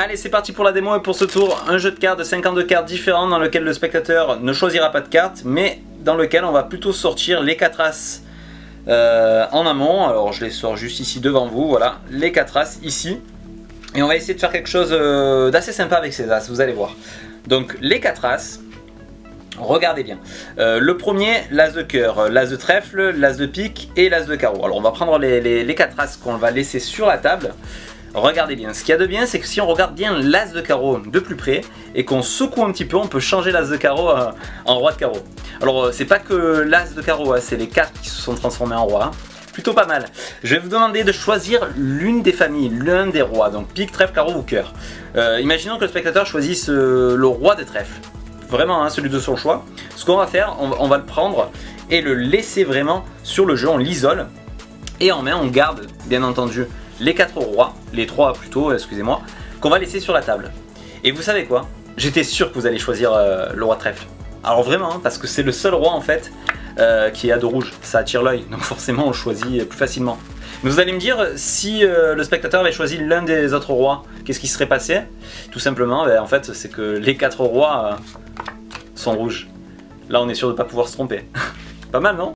Allez, c'est parti pour la démo et pour ce tour, un jeu de cartes de 52 cartes différentes dans lequel le spectateur ne choisira pas de cartes, mais dans lequel on va plutôt sortir les 4 as en amont. Alors je les sors juste ici devant vous, voilà, les 4 as ici. Et on va essayer de faire quelque chose d'assez sympa avec ces as, vous allez voir. Donc les 4 as, regardez bien. Le premier, l'as de cœur, l'as de trèfle, l'as de pique et l'as de carreau. Alors on va prendre les 4 as qu'on va laisser sur la table. Regardez bien, ce qu'il y a de bien, c'est que si on regarde bien l'as de carreau de plus près et qu'on secoue un petit peu, on peut changer l'as de carreau en roi de carreau. Alors c'est pas que l'as de carreau, hein, c'est les cartes qui se sont transformées en roi. Plutôt pas mal. Je vais vous demander de choisir l'une des familles, l'un des rois, donc pique, trèfle, carreau ou cœur. Imaginons que le spectateur choisisse le roi de trèfle. Vraiment, hein, celui de son choix. Ce qu'on va faire, on va le prendre et le laisser vraiment sur le jeu, on l'isole. Et en main, on garde, bien entendu, les 4 rois, les 3 plutôt, excusez-moi, qu'on va laisser sur la table. Et vous savez quoi? J'étais sûr que vous allez choisir le roi de trèfle. Alors vraiment, hein, parce que c'est le seul roi en fait qui a de rouge, ça attire l'œil, donc forcément on le choisit plus facilement. Mais vous allez me dire, si le spectateur avait choisi l'un des autres rois, qu'est-ce qui serait passé? Tout simplement, en fait, c'est que les 4 rois sont rouges. Là on est sûr de ne pas pouvoir se tromper. Pas mal, non?